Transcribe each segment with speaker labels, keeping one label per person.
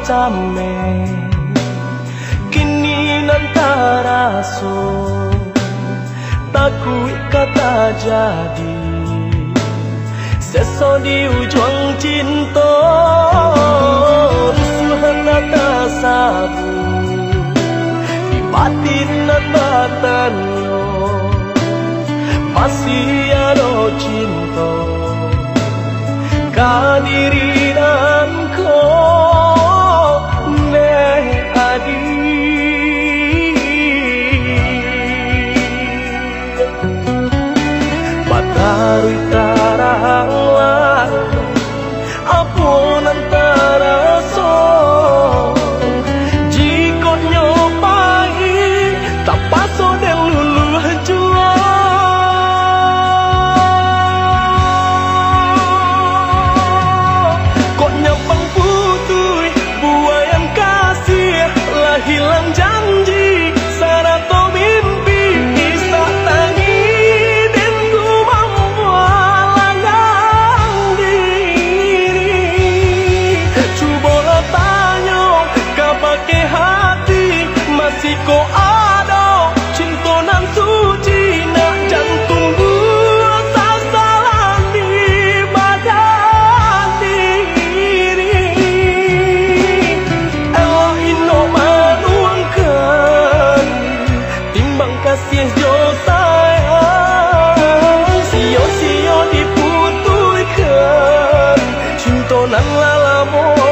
Speaker 1: damai kini nantara so takut kata jadi seso di ujung cinta rusuhan tak sabu di batin dan batannya masih ada cinta kehadiran kau ne adi batarui taranglah apun antara so jika nyopai tak paso dan lulu jua kok nyapang putui buayan kasih lah hilang janji sarato mimpi isa tangi ko ada cinta nan suci nak jantung buat sasaran di badan diri elok ino manuangkan timbang kasih jo sayang sio-sio diputuikan cinta nan lalamo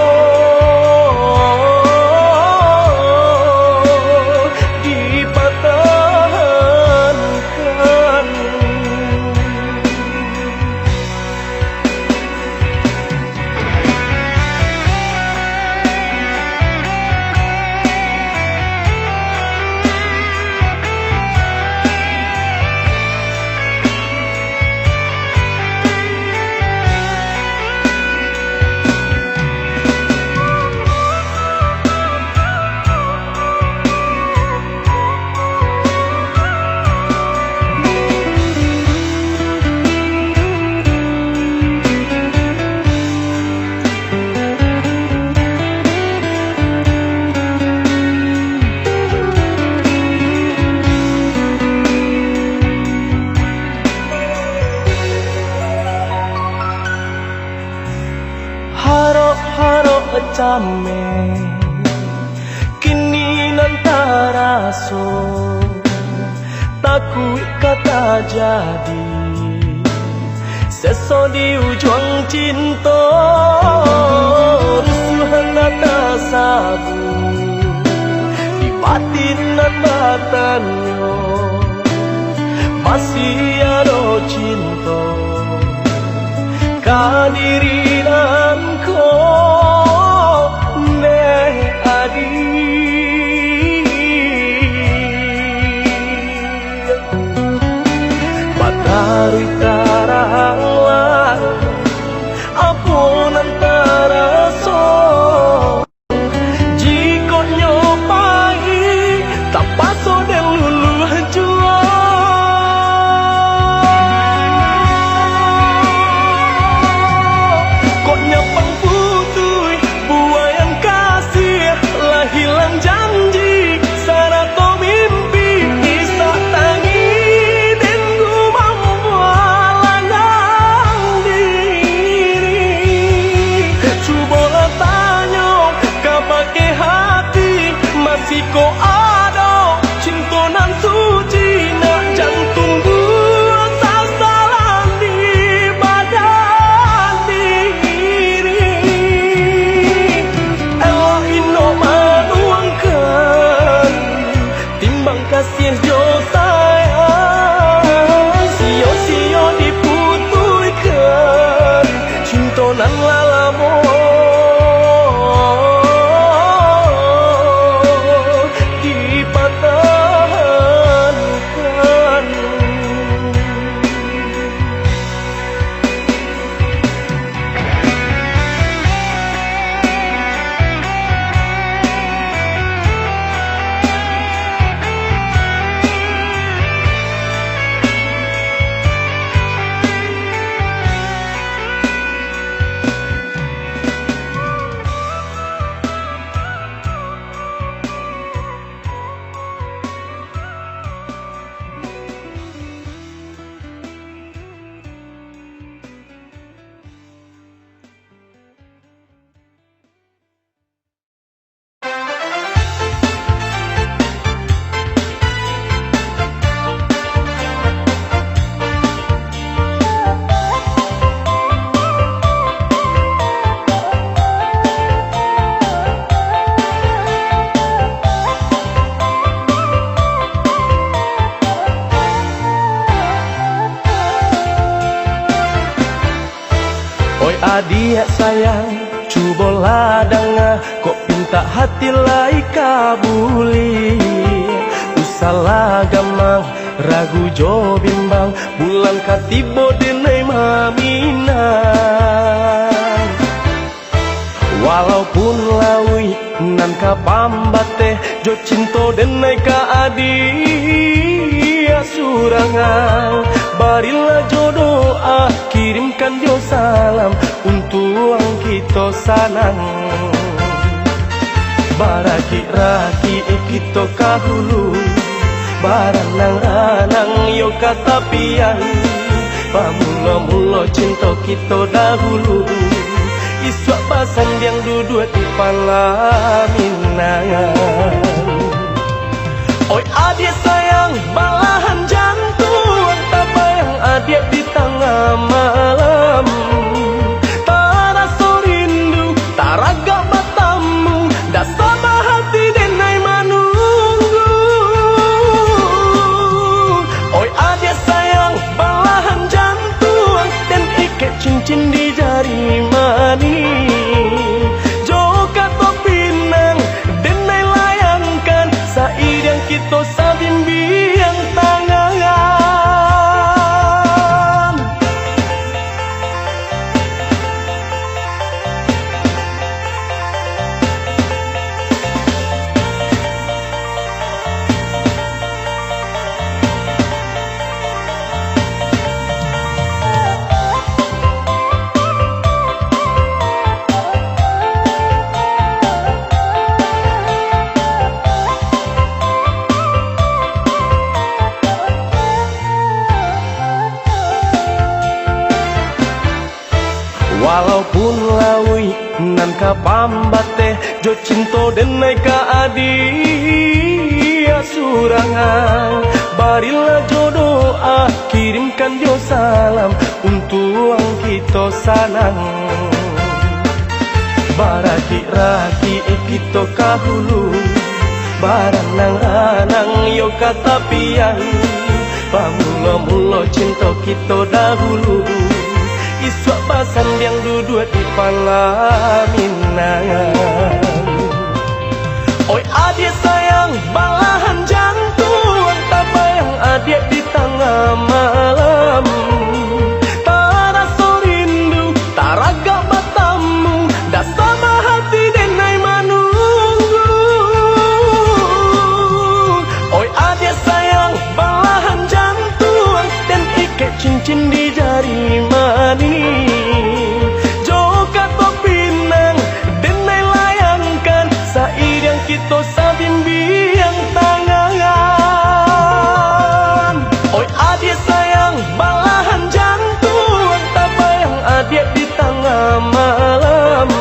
Speaker 1: damai kini nantara so takut kata jadi seso di ujung cinta rusuhan tak sabu di batin dan batannya masih ada cinta kehadiran kau batarui taranglah apun antara so jika nyopai tak paso dan lulu jua kok nyapang putui buayan kasih lah hilang janji sarato mimpi isa tangi ko ada cinta nan suci nak jantung buat sasaran di badan diri elok ino manuangkan timbang kasih jo sayang sio-sio diputuikan cinta nan lalamo di adik sayang, coba ladang kok pinta hati lai kabuli. Usalah gamang, ragu jo bimbang, bulan katibo denai maminang. Walaupun lawi nan ka pambate, jo cinto denai ka adia surangan. Barilah jo doa, kirimkan jo salam untuk kita sanang. Baraki-raki kita kahulu, baranang-anang yo katapian. Pamula-mula cinta kita dahulu, iswak pasan yang duduk di palaminangan. Oi adik sayang, balahan jantung, tak bayang adik di tengah malam. Tak rasa rindu, tak raga matamu, dah sama hati denai menunggu. Oi adik sayang, balahan jantung, dan ikat cincin di jari mani. Joka to pinang, denai layangkan, saidang kita sabimbiang tangan. Walaupun lawi nan ka pambate, jo cinto denai ka adia surangan. Barilah jo doa, kirimkan jo salam untuk kita sanang. Baraki-raki kita kahulu, baranang-anang yo katapian. Pamula-mula cinta kita dahulu, iswak pasan yang duduk di palaminangan. Oi adik sayang, balahan jantung, tak bayang adik di tengah malam. Tak rasa rindu, tak raga matamu, dah sama hati denai menunggu. Oi adik sayang, balahan jantung, dan ikat cincin di jari mani. Joka to pinang, denai layangkan, saidang kita sabimbiang tangan. Oi adik sayang, balahan jantung, tak bayang adik di tengah malam.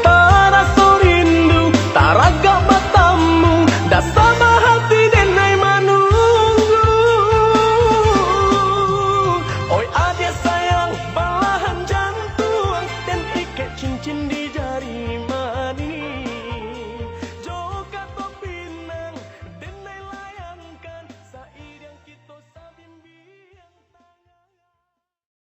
Speaker 1: Tak rasa rindu, tak raga matamu, dah sama hati denai menunggu. Oi adik sayang, balahan jantung, dan ikat cincin di jari.